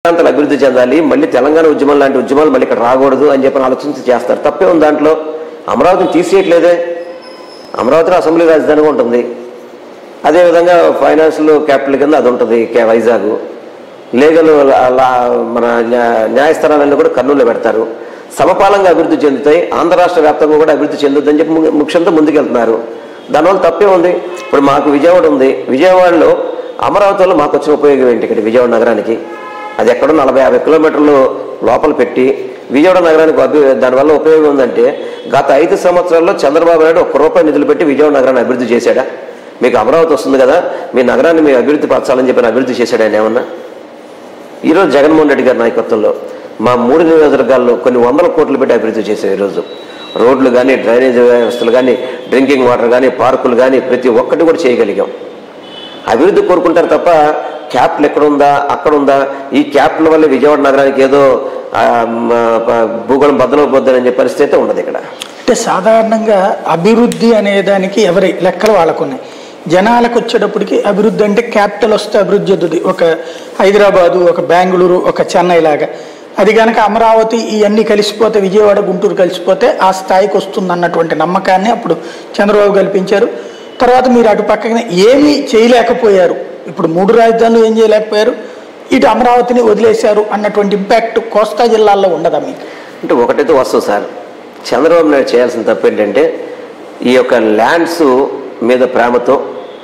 ప్రాంతాలు అభివృద్ధి చెందాలి, మళ్ళీ తెలంగాణ ఉద్యమం లాంటి ఉద్యమాలు మళ్ళీ ఇక్కడ రాకూడదు అని చెప్పి ఆలోచించి చేస్తారు. తప్పే ఉంది దాంట్లో. అమరావతిని తీసేయట్లేదే. అమరావతిలో అసెంబ్లీ రాజధానిగా ఉంటుంది. అదేవిధంగా ఫైనాన్షియల్ క్యాపిటల్ కింద అది ఉంటుంది వైజాగ్. లీగల్ మన న్యాయస్థానాలన్నీ కూడా కర్నూలులో పెడతారు. సమపాలంగా అభివృద్ధి చెందుతాయి. ఆంధ్ర రాష్ట్ర వ్యాప్తంగా కూడా అభివృద్ధి చెందుద్దని చెప్పి ముఖ్యంతో ముందుకెళ్తున్నారు. దానివల్ల తప్పే ఉంది. ఇప్పుడు మాకు విజయవాడ ఉంది. విజయవాడలో అమరావతిలో మాకు వచ్చిన ఉపయోగం ఏంటి? ఇక్కడ విజయవాడ నగరానికి అది ఎక్కడో 40-50 కిలోమీటర్లు లోపల పెట్టి విజయవాడ నగరానికి దానివల్ల ఉపయోగం ఉందంటే గత 5 సంవత్సరాల్లో చంద్రబాబు నాయుడు ₹1 నిధులు పెట్టి విజయవాడ నగరాన్ని అభివృద్ధి చేశాడా? మీకు అమరావతి వస్తుంది కదా, మీ నగరాన్ని మీరు అభివృద్ధి పరచాలని చెప్పి అభివృద్ధి చేశాడు ఆయన ఏమన్నా? ఈరోజు జగన్మోహన్ రెడ్డి గారి నాయకత్వంలో మా 3 నియోజకవర్గాల్లో కొన్ని 100 కోట్లు పెట్టి అభివృద్ధి చేశారు. ఈరోజు రోడ్లు కానీ, డ్రైనేజ్ వ్యవస్థలు కానీ, డ్రింకింగ్ వాటర్ కానీ, పార్కులు కానీ ప్రతి ఒక్కటి కూడా చేయగలిగాం. అభివృద్ధి కోరుకుంటారు తప్ప క్యాపిటల్ ఎక్కడుందా అక్కడుందా, ఈ క్యాపిటల్ వల్ల విజయవాడ నగరానికి ఏదో భూగోళం బద్దలైపోద్దని చెప్పే పరిస్థితి అయితే ఉండదు ఇక్కడ. అంటే సాధారణంగా అభివృద్ధి అనే దానికి ఎవరి లెక్కలు వాళ్ళకున్నాయి. జనాలకు వచ్చేటప్పటికి అభివృద్ధి అంటే క్యాపిటల్ వస్తే అభివృద్ధి చెందుతుంది. ఒక హైదరాబాదు, ఒక బెంగళూరు, ఒక చెన్నై లాగా. అది కనుక అమరావతి ఇవన్నీ కలిసిపోతే, విజయవాడ, గుంటూరు కలిసిపోతే ఆ స్థాయికి వస్తుంది అన్నటువంటి నమ్మకాన్ని అప్పుడు చంద్రబాబు కల్పించారు. తర్వాత మీరు అటు పక్కన ఏమీ చేయలేకపోయారు. ఇప్పుడు 3 రాజధానులు ఏం చేయలేకపోయారు, ఇటు అమరావతిని వదిలేశారు అన్నటువంటి ఇంపాక్ట్ కోస్తా జిల్లాల్లో ఉండదా మీకు? అంటే ఒకటైతే వస్తుంది సార్. చంద్రబాబు నాయుడు చేయాల్సిన తప్పు ఏంటంటే ఈ యొక్క ల్యాండ్స్ మీద ప్రేమతో